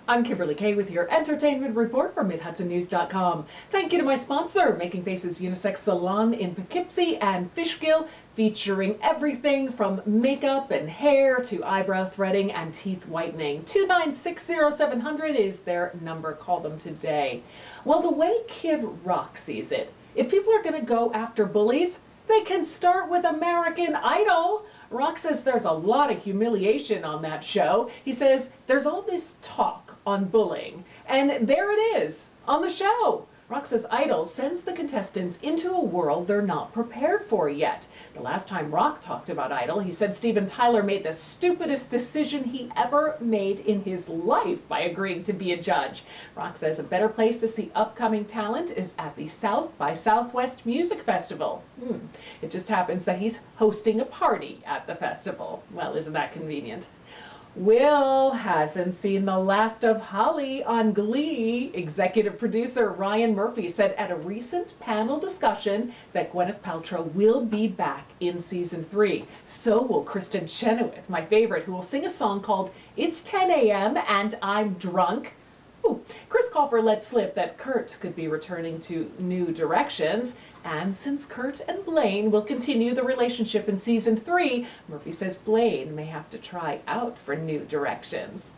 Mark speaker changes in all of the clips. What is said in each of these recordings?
Speaker 1: I'm Kimberly Kay with your entertainment report from MidHudsonNews.com. Thank you to my sponsor, Making Faces Unisex Salon in Poughkeepsie and Fishkill, featuring everything from makeup and hair to eyebrow threading and teeth whitening. 2960700 is their number. Call them today. Well, the way Kid Rock sees it, if people are going to go after bullies, they can start with American Idol. Rock says there's a lot of humiliation on that show. He says there's all this talk on bullying, and there it is on the show. Rock says Idol sends the contestants into a world they're not prepared for yet. The last time Rock talked about Idol, he said Steven Tyler made the stupidest decision he ever made in his life by agreeing to be a judge. Rock says a better place to see upcoming talent is at the South by Southwest Music Festival. It just happens that he's hosting a party at the festival. Well, isn't that convenient? Will hasn't seen the last of Holly on Glee. Executive producer Ryan Murphy said at a recent panel discussion that Gwyneth Paltrow will be back in season 3. So will Kristen Chenoweth, my favorite, who will sing a song called It's 10 a.m. and I'm Drunk. Chris Colfer let slip that Kurt could be returning to New Directions. And since Kurt and Blaine will continue the relationship in season 3, Murphy says Blaine may have to try out for New Directions.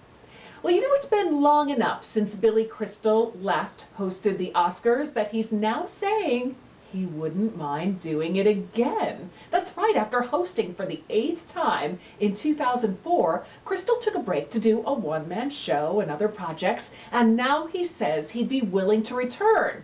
Speaker 1: Well, you know, it's been long enough since Billy Crystal last hosted the Oscars that he's now saying he wouldn't mind doing it again. That's right, after hosting for the 8th time in 2004, Crystal took a break to do a one-man show and other projects, and now he says he'd be willing to return.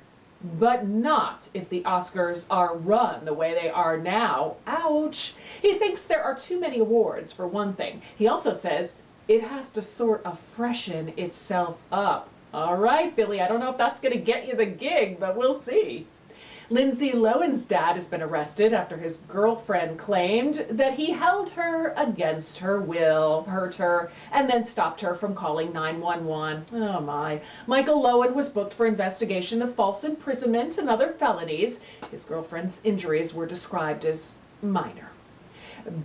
Speaker 1: But not if the Oscars are run the way they are now. Ouch! He thinks there are too many awards, for one thing. He also says it has to sort of freshen itself up. All right, Billy, I don't know if that's going to get you the gig, but we'll see. Lindsay Lohan's dad has been arrested after his girlfriend claimed that he held her against her will, hurt her, and then stopped her from calling 911. Oh my. Michael Lohan was booked for investigation of false imprisonment and other felonies. His girlfriend's injuries were described as minor.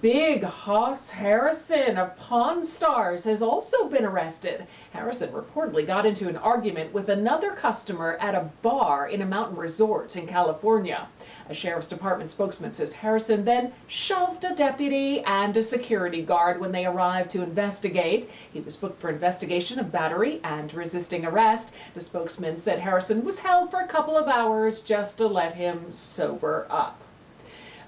Speaker 1: Big Hoss Harrison of Pawn Stars has also been arrested. Harrison reportedly got into an argument with another customer at a bar in a mountain resort in California. A sheriff's department spokesman says Harrison then shoved a deputy and a security guard when they arrived to investigate. He was booked for investigation of battery and resisting arrest. The spokesman said Harrison was held for a couple of hours just to let him sober up.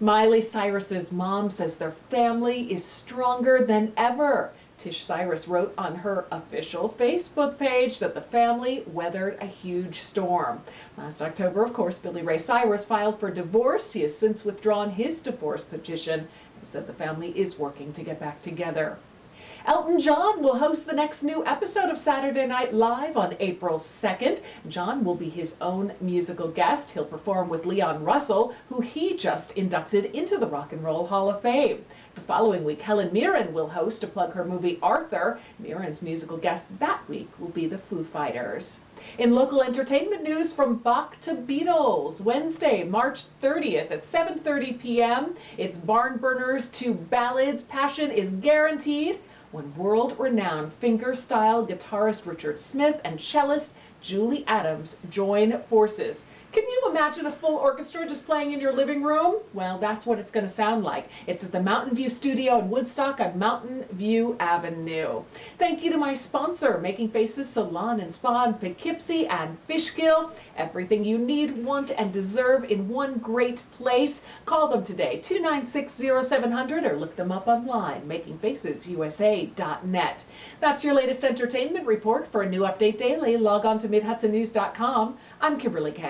Speaker 1: Miley Cyrus's mom says their family is stronger than ever. Tish Cyrus wrote on her official Facebook page that the family weathered a huge storm. Last October, of course, Billy Ray Cyrus filed for divorce. He has since withdrawn his divorce petition and said the family is working to get back together. Elton John will host the next new episode of Saturday Night Live on April 2nd. John will be his own musical guest. He'll perform with Leon Russell, who he just inducted into the Rock and Roll Hall of Fame. The following week, Helen Mirren will host to plug her movie Arthur. Mirren's musical guest that week will be the Foo Fighters. In local entertainment news, from Bach to Beatles, Wednesday, March 30th at 7:30 p.m. It's Barn Burners to Ballads. Passion is guaranteed when world-renowned finger-style guitarist Richard Smith and cellist Julie Adams join forces. Can you imagine a full orchestra just playing in your living room? Well, that's what it's going to sound like. It's at the Mountain View Studio in Woodstock on Mountain View Avenue. Thank you to my sponsor, Making Faces Salon and Spa in Poughkeepsie and Fishkill. Everything you need, want, and deserve in one great place. Call them today, 2960700, or look them up online, makingfacesusa.net. That's your latest entertainment report. For a new update daily, log on to MidHudsonNews.com. I'm Kimberly Kay.